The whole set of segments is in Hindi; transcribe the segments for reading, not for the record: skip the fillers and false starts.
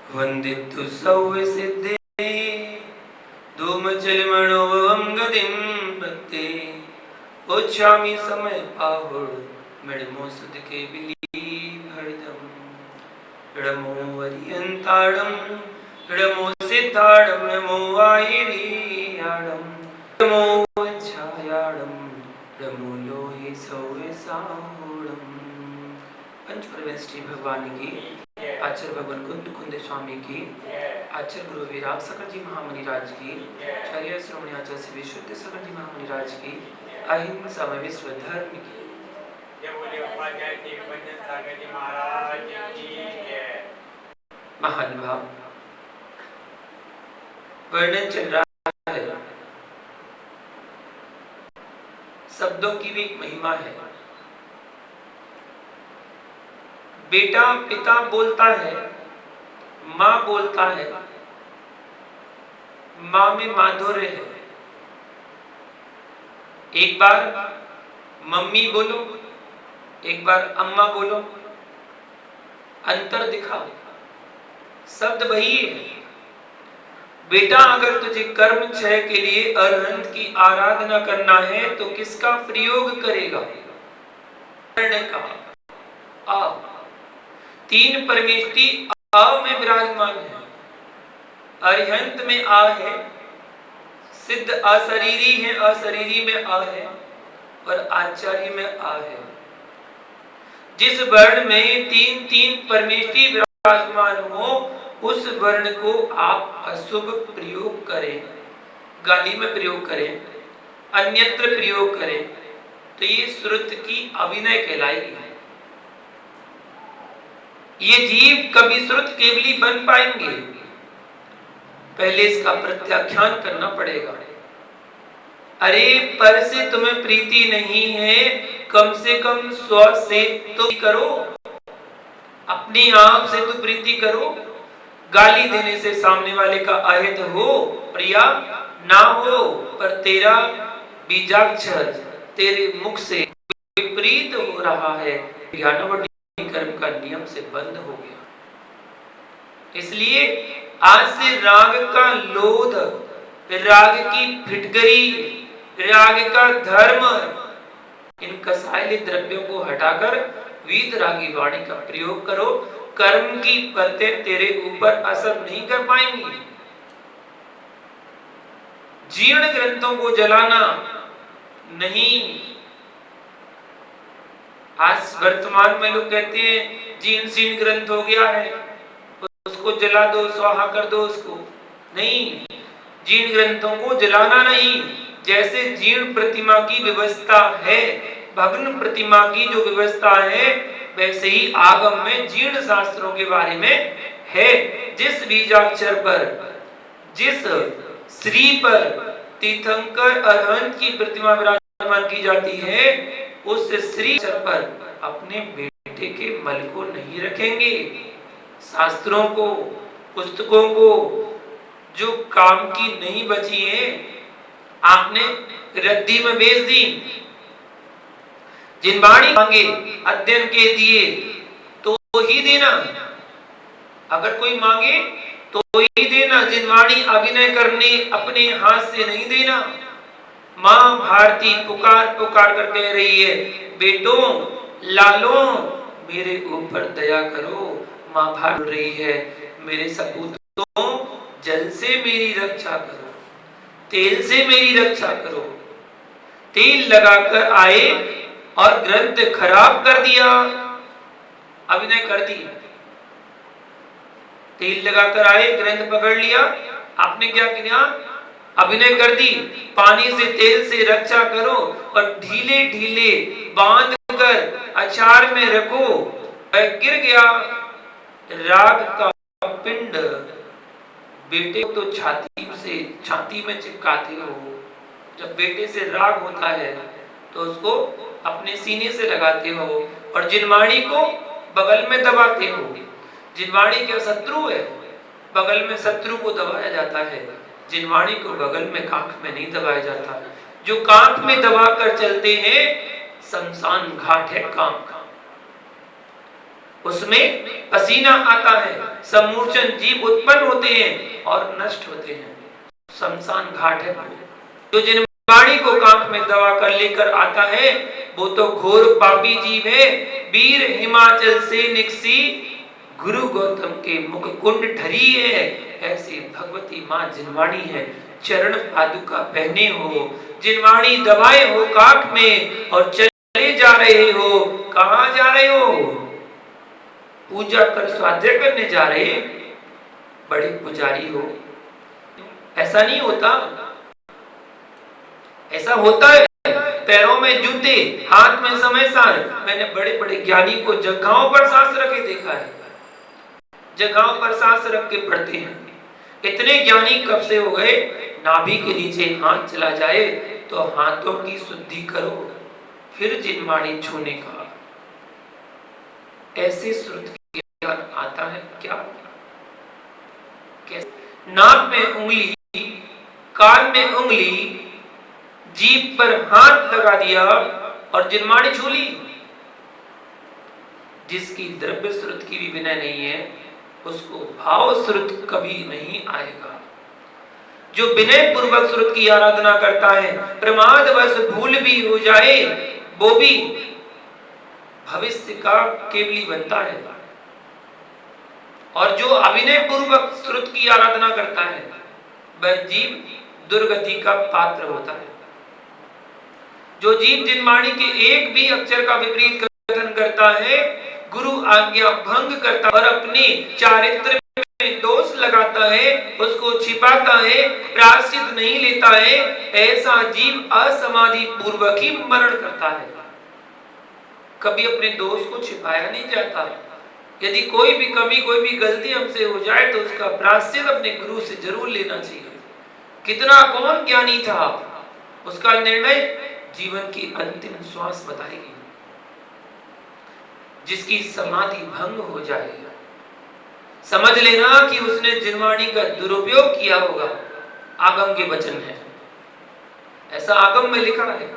वंदितु सौव्य सिद्धे धूमचलमणोवं गतिं भक्ते उच्छामि समय पाहुड मिडमो सुध के बिली भरदम रमो वरियंताड़म रमो सिद्धाड़म रमो आयरियाड़म रमो छायाड़म रमो लोहि सौव्य साहुड़म। पंचपरमेष्ठी भगवान की, आचार्य भगवान कुंद कुंद स्वामी की, आचार्य गुरु विराग सकल जी महामुनि राज की, आचार्य श्रोमणी आचार्य श्री विशुद्ध सकल जी महामुनि राज की, अहिंसा में विश्व धर्म की। महान भाव वर्णन चल रहा है, शब्दों की भी एक महिमा है। बेटा पिता बोलता है, माँ बोलता है, माँ में माधुर्य है। एक बार मम्मी बोलो, एक बार अम्मा बोलो, अंतर दिखाओ, शब्द वही है। बेटा अगर तुझे कर्म क्षय के लिए अरहंत की आराधना करना है तो किसका प्रयोग करेगा? का आ, तीन परमेष्ठी आ में विराजमान है, अरिहंत में आ है, सिद्ध अशरीरी है, अशरीरी में आ है और आचार्य में आ है। जिस वर्ण में तीन तीन परमेष्ठी विराजमान हो उस वर्ण को आप अशुभ प्रयोग करें, गाली में प्रयोग करें, अन्यत्र प्रयोग करें तो ये श्रुत की अभिनय कहलाएगी। ये जीव कभी श्रुत केवली बन पाएंगे, पहले इसका प्रत्याख्यान करना पड़ेगा। अरे पर से तुम्हें प्रीति नहीं है, कम से कम स्व से तो करो, अपनी आप से तो प्रीति करो। गाली देने से सामने वाले का अहित हो प्रिया ना हो, पर तेरा बीजाक्षर तेरे मुख से विपरीत हो रहा है, ज्ञानवटी कर्म का नियम से बंद हो गया। इसलिए आज से राग का लोध, राग की फिटकरी, राग का धर्म, इन कसायले द्रव्यों को हटाकर वीत रागी वाणी का प्रयोग करो। कर्म की परतें तेरे ऊपर असर नहीं कर पाएंगी। जीर्ण ग्रंथों को जलाना नहीं। आज वर्तमान में लोग कहते हैं जीर्ण शीर्ण ग्रंथ हो गया है, उसको जला दो, स्वाहा कर दो उसको। नहीं, जीर्ण ग्रंथों को जलाना नहीं। जैसे जीर्ण प्रतिमा की व्यवस्था है, भग्न प्रतिमा की जो व्यवस्था है, वैसे ही आगम में जीर्ण शास्त्रों के बारे में है। जिस बीजाक्षर पर, जिस श्री पर तीर्थंकर अरहंत की प्रतिमा विराजमान की जाती है, उस श्री अक्षर पर अपने बेटे के मल को नहीं रखेंगे। शास्त्रों को, पुस्तकों को जो काम की नहीं बची है, आपने रद्दी में बेच दी। जिनवाणी मांगे अध्ययन के दिए तो ही देना, अगर कोई मांगे तो ही देना। जिनवाणी अभिनय करने अपने हाथ से नहीं देना। माँ भारती पुकार पुकार कर कह रही है, बेटों लालों मेरे ऊपर दया करो। माँ भाग रही है, मेरे सपूतों जल से मेरी रक्षा करो, तेल से मेरी रक्षा करो। तेल लगाकर आए और ग्रंथ खराब कर दिया, अभिनय कर दी। तेल लगाकर आए, ग्रंथ पकड़ लिया, आपने क्या किया? अभिनय कर दी। पानी से तेल से रक्षा करो और ढीले ढीले बांध कर अचार में रखो। गिर गया राग का पिंड, बेटे को तो छाती में चिपकाते हो। जब बेटे से राग होता है तो उसको अपने सीने से लगाते हो और जिनवाणी को बगल में दबाते हो। जिनवाणी क्या शत्रु है? बगल में शत्रु को दबाया जाता है, जिनवाणी को बगल में कांख में नहीं दबाया जाता। जो कांख में दबा कर चलते हैं, शमशान घाट है कांख। उसमें पसीना आता है, सम्मूर्छन जीव उत्पन्न होते हैं और नष्ट होते हैं। शमशान घाट है। जो जिनवाणी को कांख में दबा कर लेकर आता है वो तो घोर पापी जीव है। वीर हिमाचल से निकसी गुरु गौतम के मुख कुंड ढरी है। ऐसी भगवती माँ जिनवाणी है। चरण पादुका पहने हो, जिनवाणी दबाए हो कांख में और चले जा रहे हो। कहां जा रहे हो? पूजा कर स्वाध्याय करने जा रहे, बड़े पुजारी हो। ऐसा नहीं होता। ऐसा होता है। पैरों में जूते, हाथ में समय सार। मैंने बड़े बड़े ज्ञानी को जगहों पर सांस रखे देखा है। जगहों पर सांस रख के पढ़ते हैं। इतने ज्ञानी कब से हो गए? नाभि के नीचे हाथ चला जाए तो हाथों की शुद्धि करो, फिर जिनवाणी छूने का। ऐसे श्रुति ज्ञान आता है क्या? कैसे? नाक में उंगली, कान में उंगली, जीभ पर हाथ लगा दिया और जिनवाणी छू ली। जिसकी द्रव्य श्रुत की भी विनय नहीं है उसको भाव श्रुत कभी नहीं आएगा। जो विनय पूर्वक श्रुत की आराधना करता है, प्रमादवश भूल भी हो जाए वो भी भविष्य का केवली बनता है। और जो अभिनय पूर्वक श्रुत की आराधना करता है वह जीव दुर्गति का पात्र होता है। जो जीव जिनवाणी के एक भी अक्षर का विपरीत कथन करता है, गुरु आज्ञा भंग करता और अपने चारित्र में दोष लगाता है, उसको छिपाता है, प्रायश्चित नहीं लेता है, ऐसा जीव असमाधि पूर्वक ही मरण करता है। कभी अपने दोष को छिपाया नहीं जाता। यदि कोई भी कमी, कोई भी गलती हमसे हो जाए तो उसका प्रायश्चित अपने गुरु से जरूर लेना चाहिए। कितना कौन ज्ञानी था उसका निर्णय जीवन की अंतिम श्वास बताएगी। जिसकी समाधि भंग हो जाए समझ लेना कि उसने जिनवाणी का दुरुपयोग किया होगा। आगम के वचन है, ऐसा आगम में लिखा है।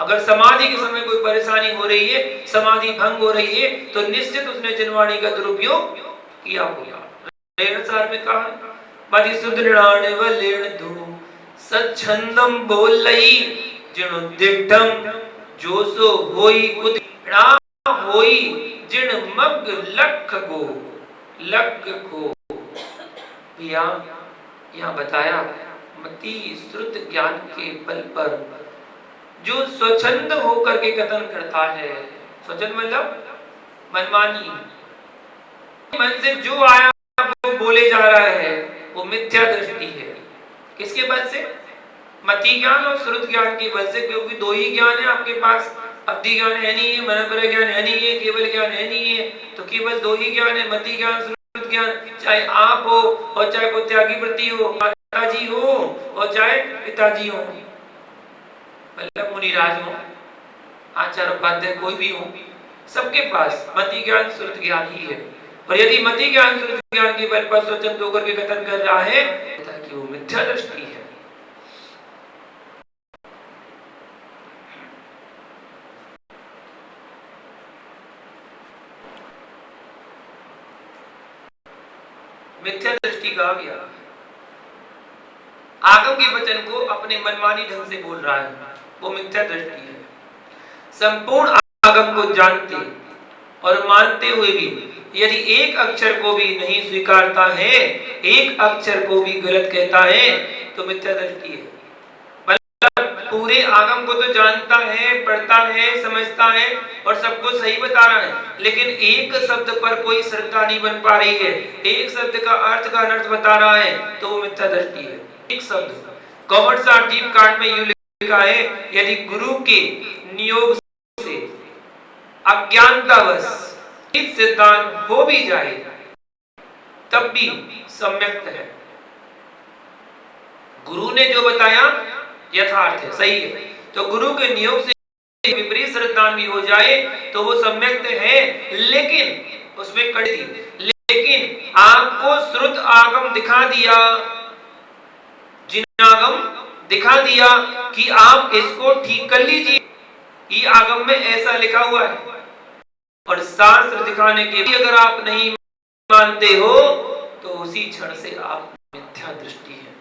अगर समाधि के समय कोई परेशानी हो रही है, समाधि भंग हो रही है, तो निश्चित उसने जिनवाणी का दुरुपयोग किया होगा। रेणसार में कहा, मधि सुदृढ़ व लेण धू सच्छंदम बोलई जिणु दिठम जोसो होई कुदिड़ा होई जिण मग लख गो लग को। यहाँ बताया मति श्रुत ज्ञान के बल पर जो स्वच्छंद होकर के कथन करता है, स्वच्छंद मतलब मनमानी, मन से जो आया वो बोले जा रहा है, वो मिथ्या दृष्टि है। किसके बल से? मति ज्ञान और श्रुत ज्ञान के बल से। क्योंकि दो ही ज्ञान है आपके पास, अवधि ज्ञान है नहीं है, मनोपर ज्ञान है नहीं है, केवल ज्ञान है नहीं है। तो केवल दो ही ज्ञान है, मति ज्ञान श्रुत ज्ञान। चाहे आप हो और चाहे कोई त्यागी वृत्ति हो, माताजी हो और चाहे पिताजी हो, मतलब मुनिराज हो, आचार्य उपाध्याय कोई भी हो, सबके पास मति ज्ञान श्रुत ज्ञान ही है। और यदि मति ज्ञान श्रुत ज्ञान के बल पर स्वच्छंद होकर के कथन कर रहा है ताकि वो मिथ्या दृष्टि है। मिथ्या दृष्टि कहा गया। आगम के वचन को अपने मनमानी ढंग से बोल रहा है, वो मिथ्या दृष्टि है। संपूर्ण आगम को जानते और मानते हुए भी यदि एक अक्षर को भी नहीं स्वीकारता है, एक अक्षर को भी गलत कहता है, तो मिथ्या दृष्टि है। मतलब पूरे आगम को तो जानता है, पढ़ता है, समझता है और सबको सही बता रहा है, लेकिन एक शब्द पर कोई श्रद्धा नहीं बन पा रही है, एक शब्द का अर्थ का अनर्थ बता रहा है, तो वो मिथ्या दृष्टि है। एक शब्द गौमटसार जीव कांड में यूं लिखा है, यदि गुरु के नियोग से अज्ञानतावश सिद्धांत हो भी जाए तब भी सम्यक है। गुरु ने जो बताया यथार्थ है, सही है, तो गुरु के नियोग से विपरीत श्रद्धान भी हो जाए तो वो सम्यक है, लेकिन उसमें कड़ी थी। लेकिन आपको श्रुत आगम दिखा दिया, जिन आगम दिखा दिया कि आप इसको ठीक कर लीजिए, ये आगम में ऐसा लिखा हुआ है, और शास्त्र दिखाने के लिए अगर आप नहीं मानते हो तो उसी क्षण से आप मिथ्या दृष्टि है।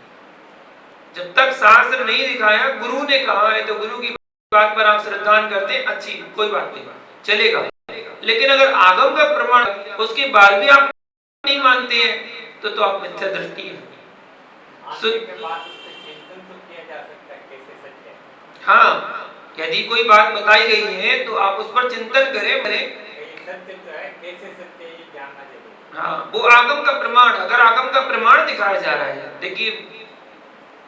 जब तक शास्त्र नहीं दिखाया, गुरु ने कहा है तो गुरु की बात पर आप श्रद्धा करते हैं, अच्छी कोई बात नहीं, चलेगा। लेकिन अगर आगम का प्रमाण उसके बाद भी आप नहीं मानते हैं तो आप मिथ्या दृष्टि है। हाँ, यदि कोई बात बताई गई है तो आप उस पर चिंतन करें, हाँ, वो आगम का प्रमाण, अगर आगम का प्रमाण दिखाया जा रहा है। देखिए,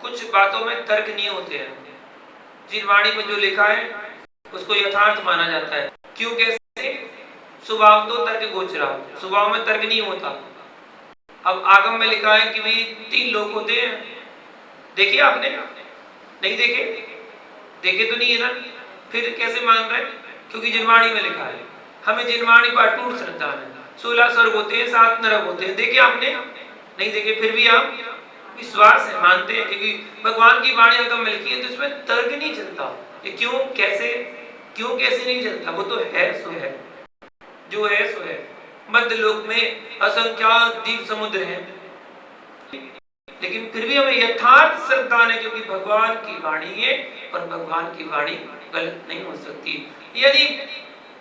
कुछ बातों में तर्क नहीं होते हैं। जिन वाणी में जो लिखा है उसको यथार्थ माना जाता है। क्यों, कैसे? स्वभाव तो तर्क गोचरा, स्वभाव में तर्क नहीं होता। अब आगम में लिखा है कि भाई 3 लोग होते हैं, देखिए आपने नहीं देखे? देखे तो नहीं है ना, फिर कैसे मान रहे? क्योंकि जिनवाणी में लिखा है। हमें जिनवाणी पर अटूट श्रद्धा है। 16 स्वर्ग होते हैं, 7 नरक होते हैं, देखे आपने? नहीं देखे, फिर भी आप विश्वास है, मानते हैं, क्योंकि भगवान की वाणी अगर में लिखी है तो इसमें तर्क नहीं चलता। ये क्यों, कैसे, क्यों कैसे नहीं चलता? वो तो है सो है, जो है सो है। मध्य लोक में असंख्यात द्वीप समुद्र हैं, लेकिन फिर भी हमें यथार्थ श्रद्धा है, क्योंकि भगवान की वाणी है और भगवान की वाणी गलत नहीं हो सकती। यदि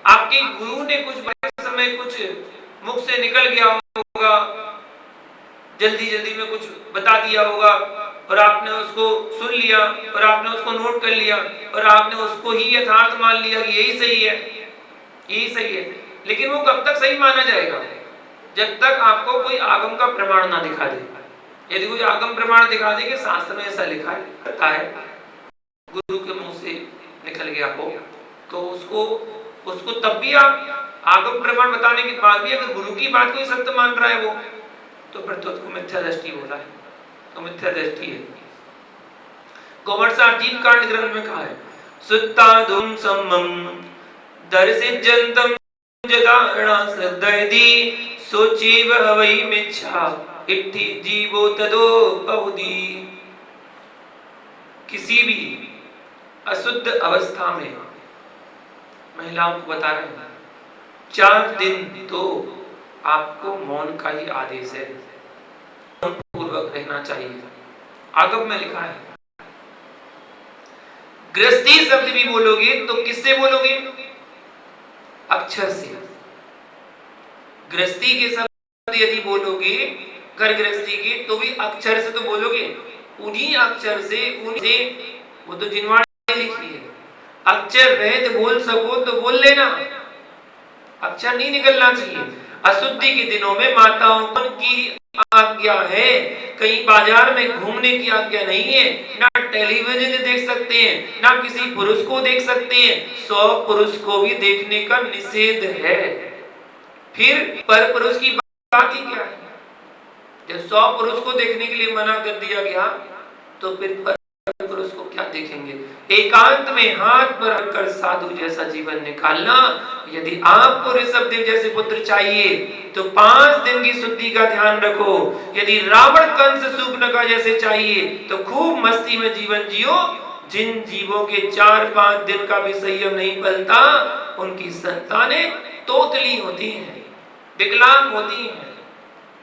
आपके गुरु ने कुछ समय कुछ मुख से निकल गया होगा, जल्दी जल्दी में कुछ बता दिया होगा और आपने उसको सुन लिया और आपने उसको नोट कर लिया और आपने उसको ही यथार्थ मान लिया कि यही सही है, यही सही है, लेकिन वो कब तक सही माना जाएगा? जब तक आपको कोई आगम का प्रमाण ना दिखा दे। यदि कोई आगम प्रमाण दिखा दे कि शास्त्र में ऐसा लिखा है, गुरु के मुंह से निकल गया हो, तो उसको तब भी आप आगम प्रमाण बताने के बाद भी अगर गुरु की बात कोई सत्य मान रहा है वो, तो फिर तो उसको मिथ्या दृष्टि हो रहा है, तो मिथ्या दृष्टि है। गोवर्षा जीव कांड ग्रंथ में कहा है, सुत्तादुम सम्मम दर्शिजंतम जदारणा श्रद्धयति सोचीव हवै मिच्छा इत्थि जीवो तदो बहुधी। किसी भी अशुद्ध अवस्था में महिलाओं को बता रहे हैं 4 दिन तो आपको मौन का ही आदेश है, मौन पूर्वक रहना चाहिए। आगम में लिखा है। गृहस्थी शब्द भी बोलोगे तो किससे बोलोगे? अक्षर से। गृहस्थी के शब्द यदि बोलोगे घर गृहस्थी के, तो भी अक्षर से तो बोलोगे, उन्हीं अक्षर से, वो तो जिनवाणी लिखी है। अक्षर रहित बोल सको तो बोल लेना, अक्षर नहीं निकलना चाहिए। अशुद्धि के दिनों में माताओं की आज्ञा है, कहीं बाजार में घूमने की आज्ञा नहीं है, ना टेलीविजन देख सकते हैं, ना किसी पुरुष को देख सकते हैं, 100 पुरुष को भी देखने का निषेध है। फिर पर पुरुष की बात ही क्या है? जब 100 पुरुष को देखने के लिए मना कर दिया गया तो फिर पर पुरुष को क्या देखेंगे? एकांत में हाथ पर रखकर साधु जैसा जीवन निकालना। यदि आपको ऋषभदेव जैसे पुत्र चाहिए तो 5 दिन की शुद्धि का ध्यान रखो। यदि रावण कंस शूर्पणखा जैसे चाहिए तो खूब मस्ती में जीवन जियो। जिन जीवों के 4-5 दिन का भी संयम नहीं पलता, उनकी संतानें तोतली होती हैं, विकलांग होती हैं,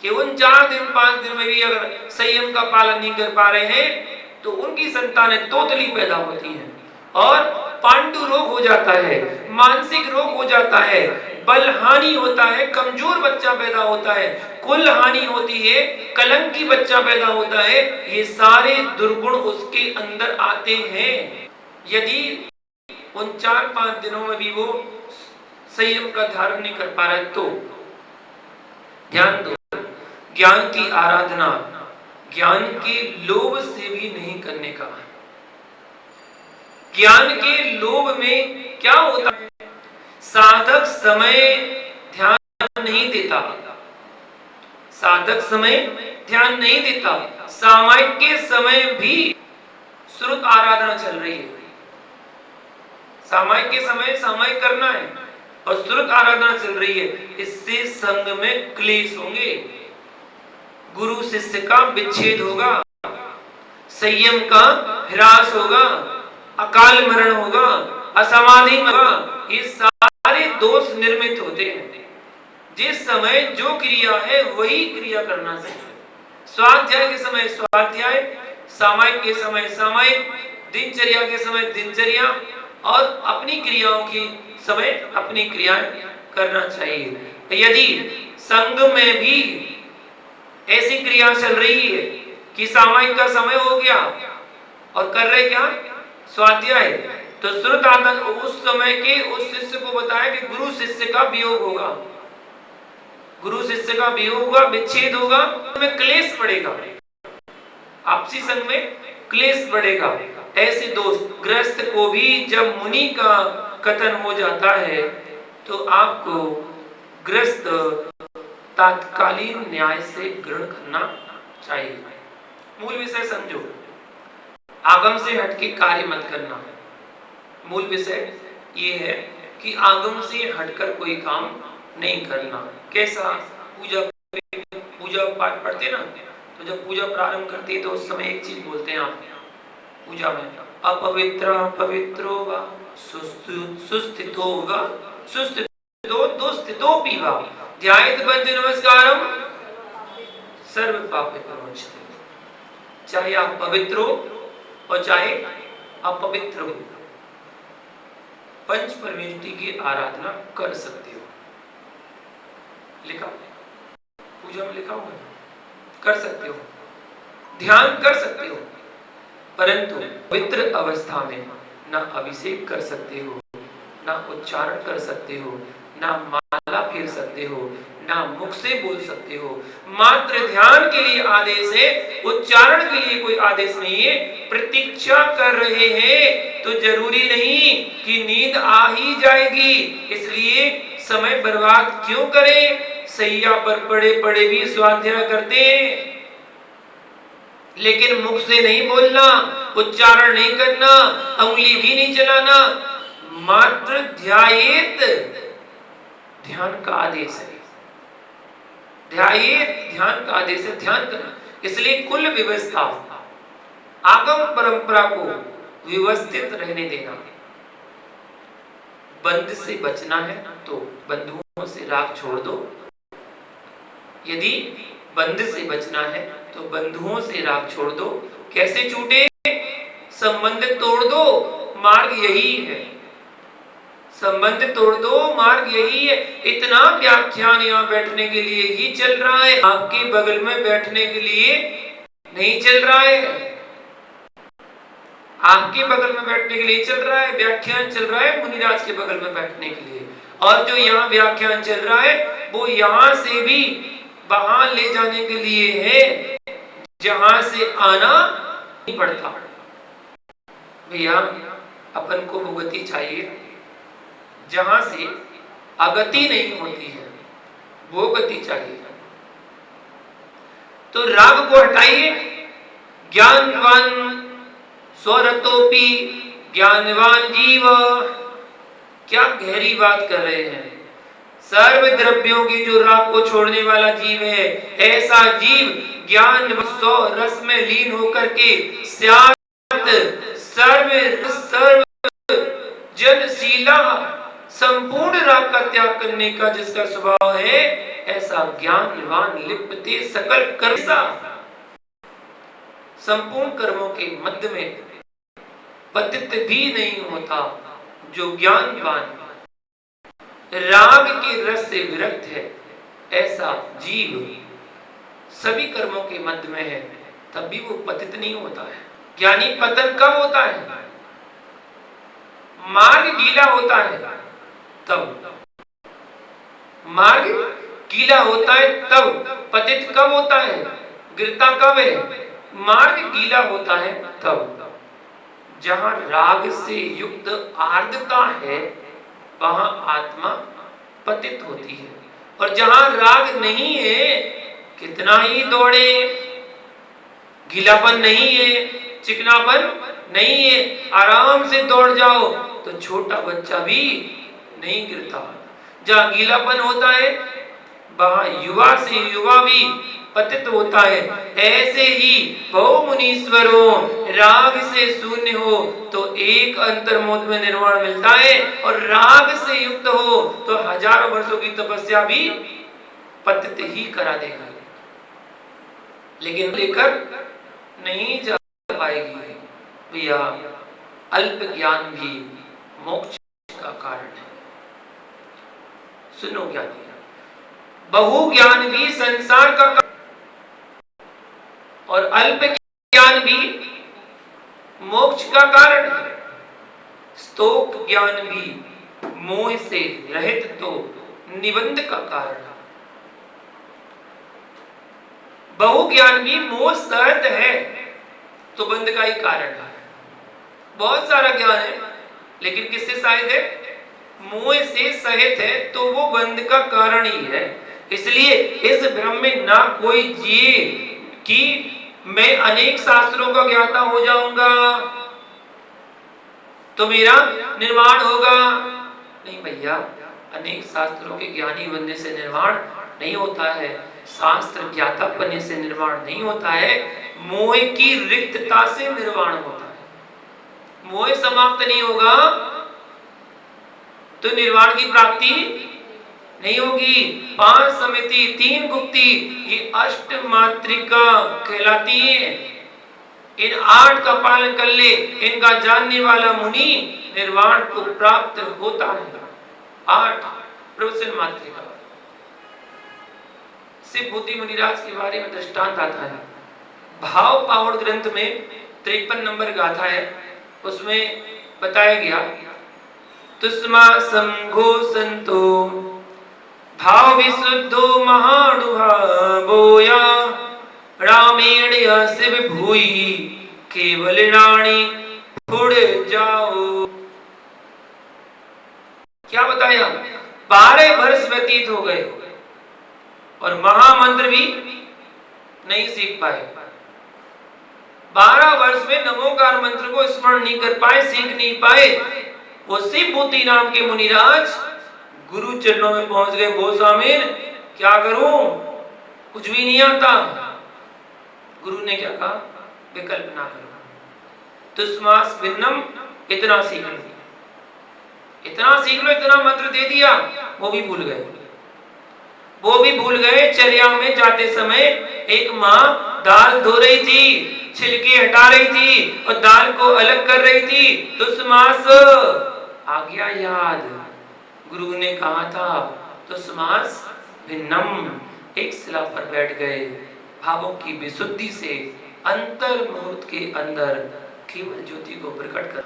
कि उन 4 दिन 5 दिन में भी अगर संयम का पालन नहीं कर पा रहे हैं तो उनकी संतानें तोतली पैदा होती हैं और पांडु रोग हो जाता है, मानसिक रोग हो जाता है, बल हानि होता है, कमजोर बच्चा पैदा होता है, कुल हानि होती है, कलंकी बच्चा पैदा होता है। ये सारे दुर्गुण उसके अंदर आते हैं यदि उन 4-5 दिनों में भी वो संयम का धारण नहीं कर पा रहा है। तो ध्यान दो, ज्ञान की आराधना ज्ञान के लोभ से भी नहीं करने का। ज्ञान के लोभ में क्या होता है? साधक समय ध्यान नहीं देता, साधक समय ध्यान नहीं देता। सामायिक के समय भी श्रुत आराधना चल रही है। सामायिक के समय सामायिक करना है और श्रुत आराधना चल रही है। इससे संग में क्लेश होंगे, गुरु शिष्य का विच्छेद होगा, संयम का ह्रास होगा, अकाल मरण होगा, असमाधि होगा। ये सारे दोष निर्मित होते हैं। जिस समय जो क्रिया है वही क्रिया करना चाहिए। स्वाध्याय के समय स्वाध्याय, सामायिक के समय सामायिक, दिनचर्या के समय दिनचर्या, और अपनी क्रियाओं की समय अपनी क्रियाएं करना चाहिए। यदि संघ में भी ऐसी क्रिया चल रही है कि सामायिक का समय हो गया और कर रहे क्या, स्वाध्याय, तो श्रुत आनंद उस समय के उस शिष्य को बताया कि गुरु शिष्य का वियोग होगा, गुरु शिष्य का वियोग होगा, विच्छेद होगा, में क्लेश पड़ेगा, आपसी संघ में क्लेश बढ़ेगा। ऐसे दोष ग्रस्त को भी जब मुनि का कथन हो जाता है तो आपको ग्रस्त तात्कालीन न्याय से ग्रहण करना चाहिए। मूल विषय समझो, आगम से हटके कार्य मत करना। मूल विषय ये है कि आगम से हटकर कोई काम नहीं करना। कैसा, पूजा पाठ पढ़ते ना, तो जब पूजा प्रारंभ करते हैं तो उस समय एक चीज बोलते हैं आप पूजा में, अपवित्र पवित्रो वा सुस्थितो वा सुस्थितो दुस्थितोपि वा ध्यायेत पंच नमस्कारम सर्व पापे प्रमुच्यते। चाहे आप पवित्र हो और चाहे अपवित्र हो, पंच परमेष्टि की आराधना कर सकते हो। लिखा पूजा में लिखा हुआ है, कर सकते हो, ध्यान कर सकते हो, परंतु पवित्र अवस्था में ना अभिषेक कर सकते हो, ना उच्चारण कर सकते हो, ना माला फेर सकते हो, ना मुख से बोल सकते हो। मात्र ध्यान के लिए आदेश है, उच्चारण के लिए कोई आदेश नहीं है। प्रतीक्षा कर रहे हैं तो जरूरी नहीं कि नींद आ ही जाएगी, इसलिए समय बर्बाद क्यों करें। सैया पर पड़े पड़े भी स्वाध्याय करते हैं, लेकिन मुख से नहीं बोलना, उच्चारण नहीं करना, उंगली भी नहीं चलाना, मात्र ध्यायेत, ध्यान का आदेश है, ध्यायेत ध्यान का आदेश है, ध्यान करना। इसलिए कुल व्यवस्था, आगम परंपरा को व्यवस्थित रहने देना। बंद से बचना है तो बंधुओं से राग छोड़ दो, यदि बंद से बचना है तो बंधुओं से राग छोड़ दो। कैसे छूटे, संबंध तोड़ दो, मार्ग यही है, संबंध तोड़ दो, मार्ग यही है। इतना व्याख्यान यहाँ बैठने के लिए ही चल रहा है, आपके बगल में बैठने के लिए नहीं चल रहा है। आपके बगल में बैठने के लिए चल रहा है, व्याख्यान चल रहा है मुनिराज के बगल में बैठने के लिए। और जो यहाँ व्याख्यान चल रहा है वो यहाँ से भी वहां ले जाने के लिए है, जहां से आना नहीं पड़ता। भैया अपन को वो गति चाहिए जहां से अगति नहीं होती है, वो गति चाहिए। तो राग को हटाइए। ज्ञानवान स्वरतोपि ज्ञानवान जीव, क्या गहरी बात कर रहे हैं। सर्व द्रव्यों की जो राग को छोड़ने वाला जीव है, ऐसा जीव ज्ञान स्व रस में लीन होकर के स्यात् सर्व जनशीला, संपूर्ण राग का त्याग करने का जिसका स्वभाव है, ऐसा ज्ञानवान लिप्ते सकल कर्म, संपूर्ण कर्मों के मध्य में पतित भी नहीं होता। जो ज्ञानवान राग के रस से विरक्त है, ऐसा जीव सभी कर्मों के मध्य में है, तब भी वो पतित नहीं होता है। ज्ञानी पतन कब होता है, मार्ग गीला होता है तब, मार्ग गीला होता है तब। पतित कब होता है, गिरता कब है, मार्ग गीला होता है तब। जहां राग से युक्त आर्द्रता है वहां आत्मा पतित होती है, और जहां राग नहीं है कितना ही दौड़े, गीलापन नहीं है, चिकनापन नहीं है, आराम से दौड़ जाओ तो छोटा बच्चा भी नहीं गिरता। जहां गीलापन होता है वहां युवा से युवा भी पतित होता है, ऐसे ही बहु मुनीश्वरों राग से शून्य हो तो एक अंतर्मोद में निर्वाण मिलता है, और राग से युक्त हो तो हजारों वर्षों की तपस्या भी पतित ही करा देगा, लेकिन लेकर नहीं जा पाएगी। भैया अल्प ज्ञान भी मोक्ष का कारण है। सुनो ज्ञानी, बहु ज्ञान भी संसार का और अल्प ज्ञान भी मोक्ष का कारण है। स्तोक ज्ञान भी मोह से रहित तो निबंध का कारण है। बहु ज्ञान भी मोह सहित है तो बंध का ही कारण है। बहुत सारा ज्ञान है लेकिन किससे सहित है? मोह से सहित है तो वो बंध का कारण ही है। इसलिए इस भ्रम में ना कोई जिए कि मैं अनेक शास्त्रों का ज्ञाता हो जाऊंगा तो मेरा निर्वाण होगा। नहीं भैया, अनेक शास्त्रों के ज्ञानी बनने से निर्वाण नहीं होता है, शास्त्र ज्ञाता बनने से निर्वाण नहीं होता है, मोह की रिक्तता से निर्वाण होता है। मोह समाप्त नहीं होगा तो निर्वाण की प्राप्ति नहीं होगी। 5 समिति 3 गुप्ती ये अष्ट मात्रिका कहलाती है। इन 8 का पालन कर ले, इनका जानने वाला मुनि निर्वाण को प्राप्त होता है। 8 प्रवचन मात्रिका। शिव भूति मुनिराज के बारे में दृष्टांत आता है। भाव पावड़ ग्रंथ में 53 नंबर गाथा है, उसमें बताया गया तुस्मा संघो संतो भाव विशुद्धो महानुभावोया रामेण शिव भूई केवल रानी फुड़ जाओ। क्या बताया? 12 वर्ष व्यतीत हो गए और महामंत्र भी नहीं सीख पाए। 12 वर्ष में नमोकार मंत्र को स्मरण नहीं कर पाए, सीख नहीं पाए। वो शिव भूति नाम के मुनिराज गुरु चरणों में पहुंच गए। वो स्वामीन क्या करूं, कुछ भी नहीं आता। गुरु ने क्या कहा? विकल्प ना करो, तुस्मास भिन्नम, इतना सीख लो, इतना सीख लो, इतना मंत्र दे दिया। वो भी भूल गए, वो भी भूल गए। चर्या में जाते समय एक माँ दाल धो रही थी, छिलके हटा रही थी और दाल को अलग कर रही थी। तुस्मास आ गया याद, गुरु ने कहा था तुस्मास भिन्नम। एक शिला पर बैठ गए, भावों की विशुद्धि से अंतर मुहूर्त के अंदर केवल ज्योति को प्रकट कर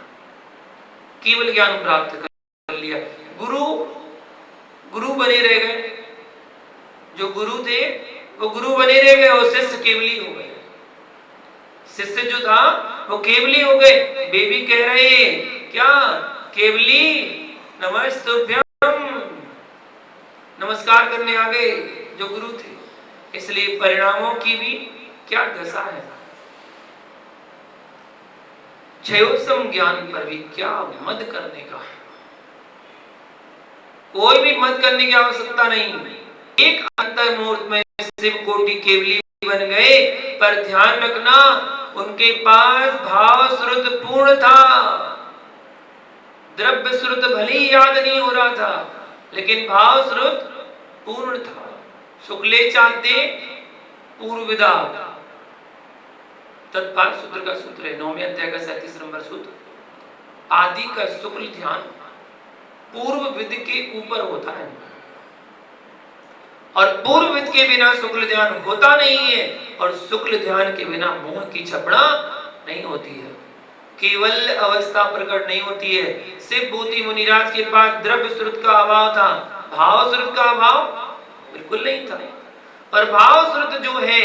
केवल ज्ञान प्राप्त कर लिया। गुरु बने रह गए, जो गुरु थे वो गुरु बने रह गए और शिष्य केवली हो गए। शिष्य जो था वो केवली हो गए। बेबी कह रहे क्या? केवली नमस्तुभ्यम, नमस्कार करने आ गए जो गुरु थे। इसलिए परिणामों की भी क्या दशा है। क्षयोत्सम ज्ञान पर भी क्या मद करने का, कोई भी मद करने की आवश्यकता नहीं। एक अंतर मुहूर्त में शिव कोटि केवली बन गए। पर ध्यान रखना, उनके पास भाव श्रुत पूर्ण था, द्रव्य श्रुत भले ही याद नहीं हो रहा था लेकिन भाव श्रुत पूर्ण था। शुक्ले चाहते पूर्वविदा, तत्पाल सूत्र का सूत्र है, 9वें अध्याय का 37 नंबर सूत्र। आदि का शुक्ल ध्यान पूर्व विद के ऊपर होता है और पूर्व विद के बिना शुक्ल ध्यान होता नहीं है, और शुक्ल ध्यान के बिना मोह की छपड़ा नहीं होती है, केवल अवस्था प्रकट नहीं होती है। शिव भूति मुनिराज के पास द्रव्य श्रुत का अभाव था, भाव श्रुत का अभाव बिल्कुल नहीं था। और भाव श्रुत जो है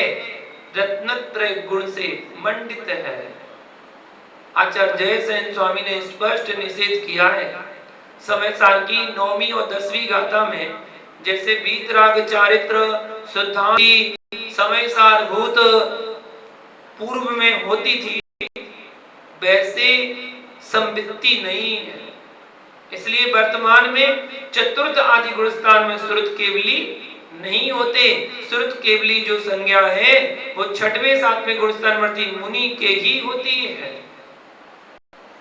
रत्नत्रय गुण से मंडित है। आचार्य जयसेन स्वामी ने स्पष्ट निषेध किया है। समय सार की 9वीं और 10वीं गाथा में जैसे वीतराग चारित्र शुद्धांति समय सार भूत पूर्व में होती थी, वैसे संवित्ति नहीं है। इसलिए वर्तमान में चतुर्थ आदि गुण स्थान में श्रुत केवली नहीं होते। श्रुत केवली जो संज्ञा है वो छठवें सातवें गुणस्थानवर्ती मुनि के ही होती है,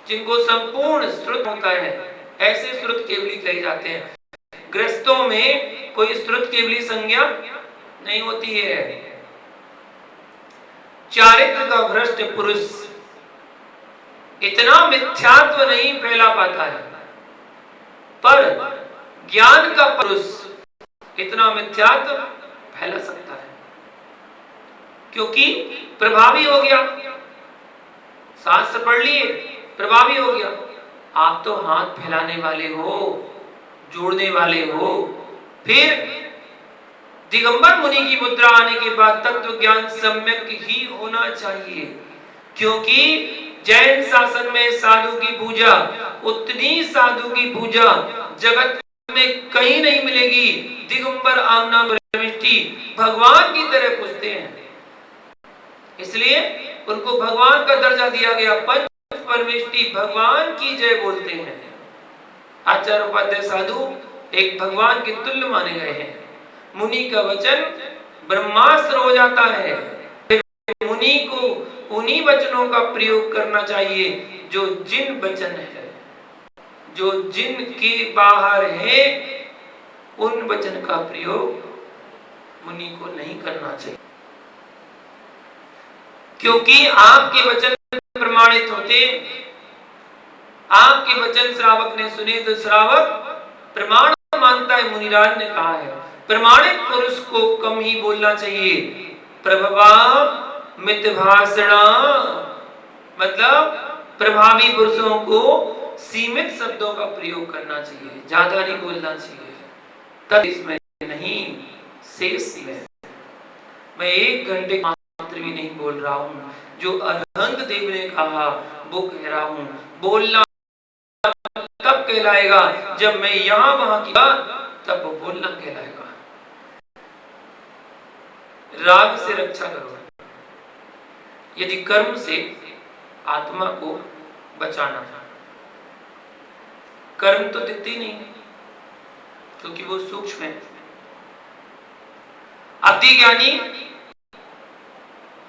जिनको संपूर्ण श्रुत होता है, ऐसे श्रुत केवली कहे जाते हैं। गृहस्थों में कोई श्रुत केवली संज्ञा नहीं होती है। चारित्र का भ्रष्ट पुरुष इतना मिथ्यात्व नहीं फैला पाता है, पर ज्ञान का पुरुष इतना मिथ्यात्व फैला सकता है, क्योंकि प्रभावी हो गया। शास्त्र पढ़ लिए, प्रभावी हो गया। आप तो हाथ फैलाने वाले हो, जोड़ने वाले हो। फिर दिगंबर मुनि की मुद्रा आने के बाद तत्व ज्ञान सम्यक ही होना चाहिए, क्योंकि जैन शासन में साधु की पूजा, उतनी साधु की पूजा जगत में कहीं नहीं मिलेगी। दिगंबर आमना परमेष्टि भगवान की तरह पूजते हैं, इसलिए उनको भगवान का दर्जा दिया गया। पंच परमेष्टि भगवान की जय बोलते हैं। आचार्य उपाध्याय साधु एक भगवान के तुल्य माने गए हैं। मुनि का वचन ब्रह्मास्त्र हो जाता है। मुनि को उन्हीं वचनों का प्रयोग करना चाहिए जो जिन वचन है, जो जिन के बाहर है, उन वचन का प्रयोग मुनि को नहीं करना चाहिए, क्योंकि आपके वचन प्रमाणित होते। आपके वचन श्रावक ने सुने तो श्रावक प्रमाण मानता है। मुनिराज ने कहा है प्रमाणित पुरुष को कम ही बोलना चाहिए। प्रभवा मितभाषणा, मतलब प्रभावी पुरुषों को सीमित शब्दों का प्रयोग करना चाहिए, ज्यादा नहीं बोलना चाहिए। तब इसमें नहीं, शेष में मैं 1 घंटे मात्र भी नहीं बोल रहा हूं। जो अरहंत देव ने कहा वो कह रहा हूं। बोलना तब कहलाएगा जब मैं यहां वहां किया, तब वो बोलना कहलाएगा। राग से रक्षा करो। यदि कर्म से आत्मा को बचाना है, कर्म तो दिखती नहीं क्योंकि वो सूक्ष्म है। अति ज्ञानी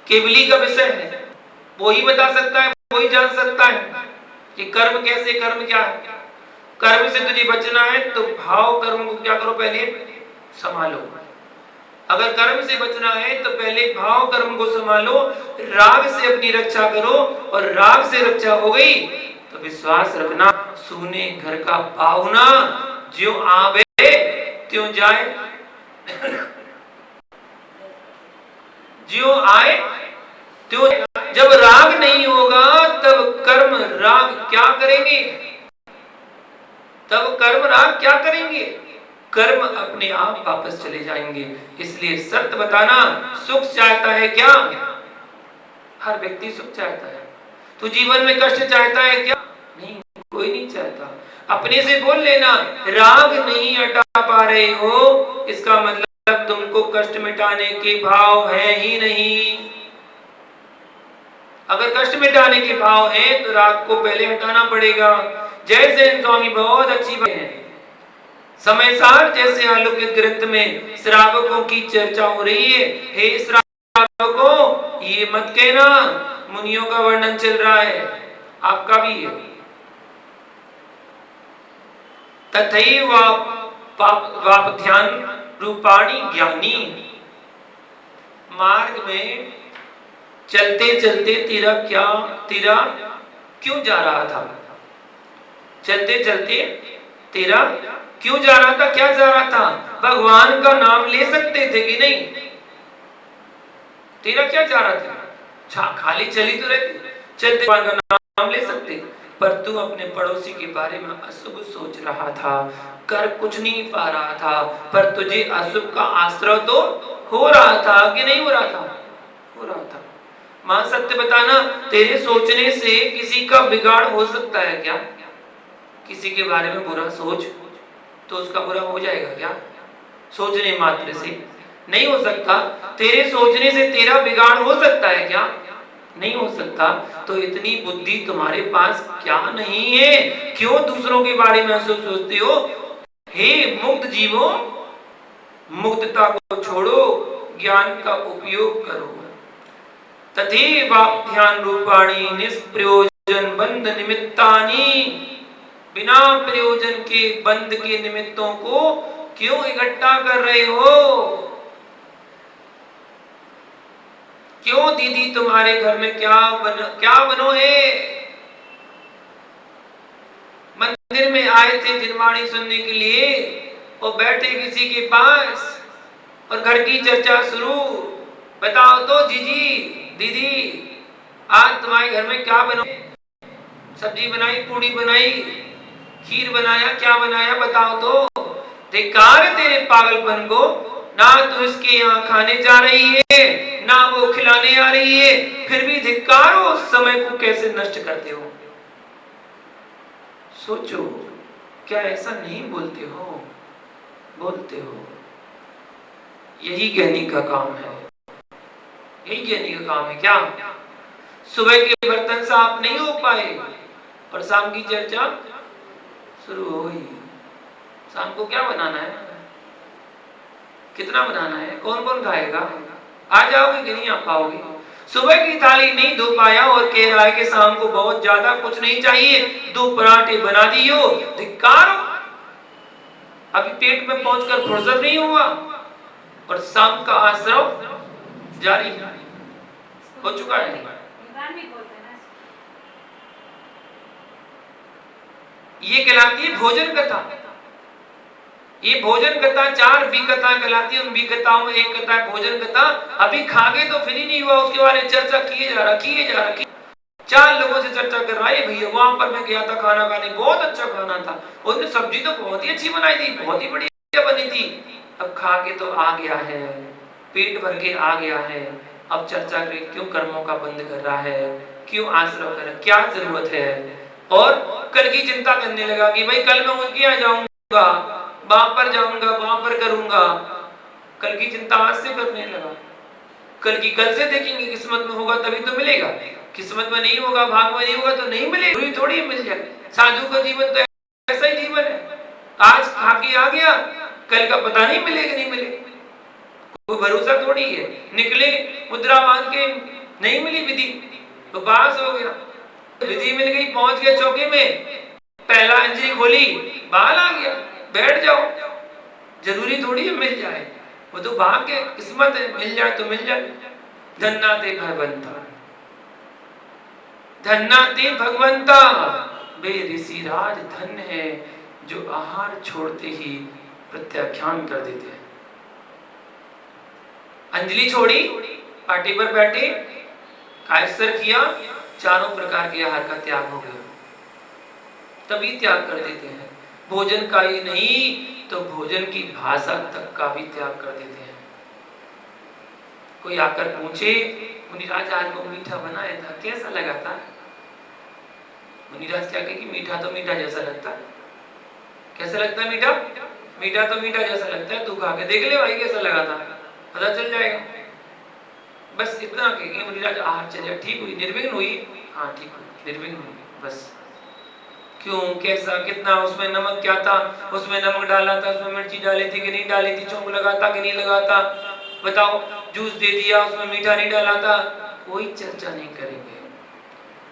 केवली का विषय है, वो ही बता सकता है, वो ही जान सकता है कि कर्म कैसे, कर्म क्या है। कर्म से तुझे बचना है तो भाव कर्म को क्या करो, पहले संभालो। अगर कर्म से बचना है तो पहले भाव कर्म को संभालो, राग से अपनी रक्षा करो, और राग से रक्षा हो गई तो विश्वास रखना, सूने घर का पाहुना ज्यों आवे त्यों जाए, ज्यों आए त्यों। जब राग नहीं होगा तब कर्म राग क्या करेंगे, तब कर्म राग क्या करेंगे, कर्म अपने आप वापस चले जाएंगे। इसलिए सत्य बताना। सुख चाहता है क्या? हर व्यक्ति सुख चाहता है। तो जीवन में कष्ट चाहता है क्या? नहीं, कोई नहीं चाहता। अपने से बोल लेना, राग नहीं हटा पा रहे हो, इसका मतलब तुमको कष्ट मिटाने के भाव है ही नहीं। अगर कष्ट मिटाने के भाव है तो राग को पहले हटाना पड़ेगा। जय जैन स्वामी बहुत अच्छी बात है। समय सार जैसे अलौकिक ग्रंथ में श्रावकों की चर्चा हो रही है। हे श्रावकों, ये मत कहना मुनियों का वर्णन चल रहा है, आपका भी है। तथैव वापध्यान रूपाणी ज्ञानी। मार्ग में चलते चलते तेरा क्यों जा रहा था? चलते चलते तेरा क्यों जा रहा था? क्या जा रहा था? भगवान का नाम ले सकते थे कि नहीं? तेरा क्या जा रहा था? खाली चली तो रहती, चलते भगवान का नाम ले सकते, पर तू अपने पड़ोसी के बारे में अशुभ सोच रहा था, कर कुछ नहीं पा रहा था, पर तुझे अशुभ का आश्रय तो हो रहा था कि नहीं हो रहा था? हो रहा था। मां सत्य बताना, तेरे सोचने से किसी का बिगाड़ हो सकता है क्या? किसी के बारे में बुरा सोच तो उसका बुरा हो जाएगा क्या? सोचने मात्र से नहीं हो सकता। तेरे सोचने से तेरा बिगाड़ हो सकता है क्या? नहीं हो सकता। तो इतनी बुद्धि तुम्हारे पास क्या नहीं है? क्यों दूसरों के बारे में अशुभ सोचते हो? हे मुक्त जीवो, मुक्तता को छोड़ो, ज्ञान का उपयोग करो। तथैवाभ्यां रूपाणि निष्प्रयोजन बंध निमित्तानि। बिना प्रयोजन के बंध के निमित्तों को क्यों इकट्ठा कर रहे हो? क्यों दीदी तुम्हारे घर में क्या बनो है? मंदिर में आए थे जिनवाणी सुनने के लिए और बैठे किसी के पास और घर की चर्चा शुरू। बताओ तो जीजी दीदी, आज तुम्हारे घर में क्या बनो? सब्जी बनाई, पूड़ी बनाई, खीर बनाया, क्या बनाया बताओ तो। धिक्कार तेरे पागलपन को। ना तो इसके यहाँ खाने जा रही है, ना वो खिलाने आ रही है, फिर भी धिक्कार हो, समय को कैसे नष्ट करते हो? सोचो, क्या ऐसा नहीं बोलते हो? बोलते हो। यही ज्ञानी का काम है, यही ज्ञानी का काम है। क्या सुबह के बर्तन साफ नहीं हो पाए और शाम की चर्चा शुरू हो गई? शाम को क्या बनाना है, कितना बनाना है, कौन कौन खाएगा? आ जाओगे कि नहीं आ पाओगे? सुबह की थाली नहीं धो पाया और कह रहा है कि शाम को बहुत ज्यादा कुछ नहीं चाहिए, 2 पराठे बना दियो। धिक्कार! अभी पेट में पहुंचकर फुर्सत नहीं हुआ और शाम का आश्रव जारी हो चुका है। ये कहलाती है भोजन कथा। ये भोजन कथा 4 विकथा कहलाती है। उन विकथाओं में एक कथा है भोजन कथा। अभी खा गए तो फिर ही नहीं हुआ, उसके बारे में चर्चा किए जा रहा। 4 लोगों से चर्चा कर रहा है, भैया वहां पर मैं गया था खाना खाने, बहुत अच्छा खाना था, उसने सब्जी तो बहुत ही अच्छी बनाई थी, बहुत ही बढ़िया बनी थी। अब खा के तो आ गया है, पेट भर के आ गया है, अब चर्चा करें क्यों कर्मों का बंद कर रहा है, क्यों आश्रम कर, क्या जरूरत है? और कल की चिंता करने लगा कि भाई कल मैं उनके यहाँ जाऊंगा, वहां पर जाऊंगा, वहां पर करूंगा। कल की चिंता आज से करने लगा। कल की कल से देखेंगे, किस्मत में होगा तभी तो मिलेगा, किस्मत में नहीं होगा, भाग में नहीं होगा तो नहीं मिलेगा। थोड़ी मिल जाए। साधु का जीवन तो ऐसा ही जीवन है, आज खा के आ गया, कल का पता नहीं मिलेगा नहीं मिलेगा, कोई भरोसा थोड़ी है। निकले मुद्रा मांग के, नहीं मिली विधि तो बास हो गया, विधि मिल गई, पहुंच गया चौके में, पहला अंजलि खोली, बाल आ गया, बैठ जाओ। जरूरी थोड़ी है मिल जाए, वो तो भाग्य किस्मत है, मिल जाए तो मिल जाए। धन्ना ते भगवंता, धन्ना ते भगवंता, वे ऋषि राज धन्य है जो आहार छोड़ते ही प्रत्याख्यान कर देते हैं। अंजलि छोड़ी, पार्टी पर बैठे, कायस्तर किया, चारों प्रकार के आहार का त्याग हो गया, तभी त्याग कर देते हैं। भोजन का ही नहीं तो भोजन की भाषा तक का भी त्याग कर देते हैं। कोई आकर पूछे, मुनिराज आज वो मीठा बनाया था, कैसा लगा था? मुनिराज क्या कहे कि मीठा तो मीठा जैसा लगता है। कैसा लगता है मीठा? मीठा तो मीठा जैसा लगता है, तू खा के देख ले भाई कैसा लगा था, पता चल जाएगा। बस इतना कहेंगे, मुनिराज आहार चलिए, ठीक हुई, निर्विघ्न हुई? हाँ ठीक हुई, निर्विघ्न हुई, बस। क्यों, कैसा, कितना, उसमें नमक क्या था, उसमें नमक डाला था, उसमें मिर्ची डाली थी कि नहीं डाली थी, चौंक लगा था कि नहीं लगा था, बताओ, जूस दे दिया, उसमें मीठा नहीं डाला था, कोई चर्चा नहीं करेंगे।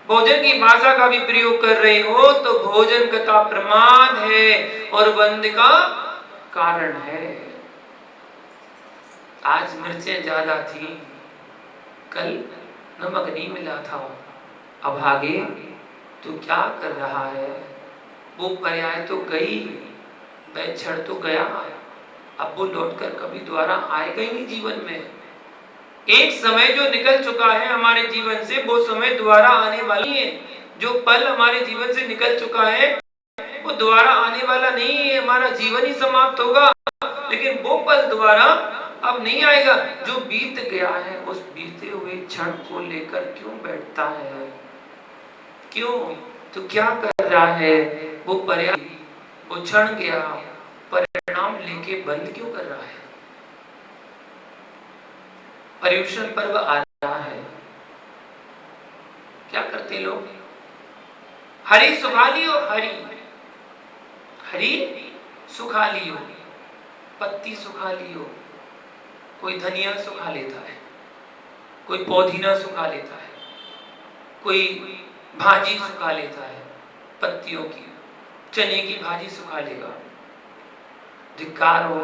भोजन की भाषा का भी प्रयोग कर रहे हो तो भोजन कथा प्रमाद है और बंद का कारण है। आज मिर्चें ज्यादा थी, कल नमक नहीं मिला था, अब आगे तू क्या कर रहा है? वो पर्याय तो गई, वह क्षण तो गया, अब वो लौटकर कभी दोबारा आएगा ही नहीं जीवन में। एक समय जो निकल चुका है हमारे जीवन से, वो समय दोबारा आने वाली है। जो पल हमारे जीवन से निकल चुका है वो दोबारा आने वाला नहीं है, हमारा जीवन ही समाप्त होगा, लेकिन वो पल दोबारा अब नहीं आएगा। जो बीत गया है उस बीते हुए क्षण को लेकर क्यों बैठता है? क्यों? तो क्या कर रहा है? वो पर्याय, वो क्षण गया, परिणाम लेके बंद क्यों कर रहा है? पर्युषण पर्व आ रहा है, क्या करते लोग? हरि सुखा लियो, हरि हरि सुखा लियो, पत्ती सुखा ली हो, कोई धनिया सुखा लेता है, कोई पौधीना सुखा लेता है, कोई भाजी सुखा लेता है पत्तियों की, चने की भाजी सुखा लेगा। धिक्कार हो।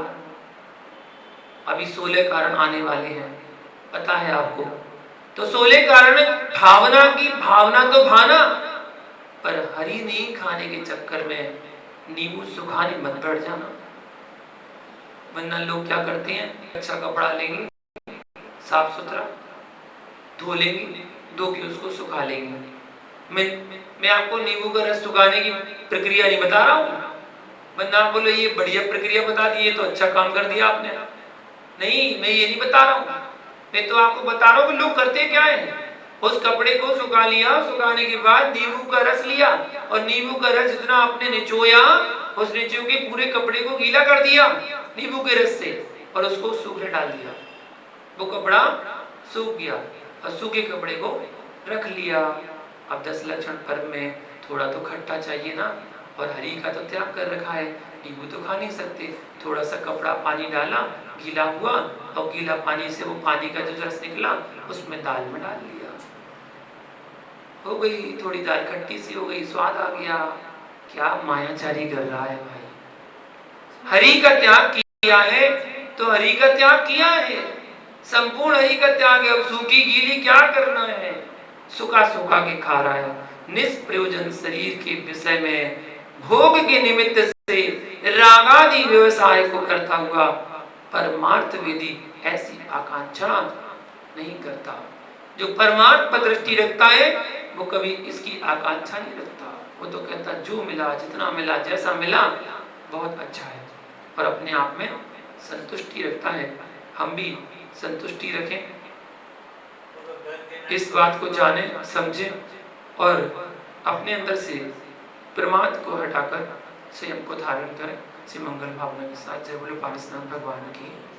अभी 16 कारण आने वाले हैं, पता है आपको। तो 16 कारण भावना की भावना तो भाना, पर हरी नहीं खाने के चक्कर में नींबू सुखाने मत बैठ जाना। वरना लोग क्या करते हैं, अच्छा कपड़ा लेंगे, साफ सुथरा धो लेंगे, धो के उसको सुखा लेंगे। मैं आपको नींबू का रस सुखाने की प्रक्रिया नहीं बता रहा हूँ, वरना आप बोलो ये बढ़िया प्रक्रिया बता दी, ये तो अच्छा काम कर दिया आपने। नहीं, मैं ये नहीं बता रहा हूँ, मैं तो आपको बता रहा हूँ कि लोग करते क्या है। उस कपड़े को सुखा लिया, सुखाने के बाद नींबू का रस लिया, और नींबू का रस जितना आपने निचोया, उस निचो के पूरे कपड़े को गीला कर दिया नींबू के रस से, और उसको सूखने डाल दिया। वो कपड़ा सूख गया, और सूखे कपड़े को रख लिया। अब 10 लक्षण पर्व में थोड़ा तो खट्टा चाहिए ना, और हरी का तो त्याग कर रखा है, नींबू तो खा नहीं सकते। थोड़ा सा कपड़ा पानी डाला, गीला हुआ, और गीला पानी से वो पानी का जो रस निकला उसमें दाल में डाल लिया, हो गई थोड़ी दाल, खट्टी सी हो गई, स्वाद आ गया। क्या मायाचारी कर रहा है भाई। हरि का त्याग किया है तो हरि का त्याग किया है, संपूर्ण हरि का त्याग है। अब सूखी गीली क्या करना है, सूखा सूखा के खा रहा है। निष्प्रयोजन शरीर के विषय में भोग के निमित्त से रागादि व्यवसाय को करता हुआ परमार्थ वेदी ऐसी आकांक्षा नहीं करता। जो परमार्थ पर दृष्टि रखता है वो कभी इसकी आकांक्षा नहीं रखता। वो तो कहता जो मिला, जितना मिला, जैसा मिला बहुत अच्छा है, और अपने आप में संतुष्टि रखता है। हम भी संतुष्टि रखें, इस बात को जाने समझें, और अपने अंदर से प्रमाद को हटाकर स्वयं को धारण करें। श्री मंगल भावना के साथ जय बोले पारसनाथ भगवान की।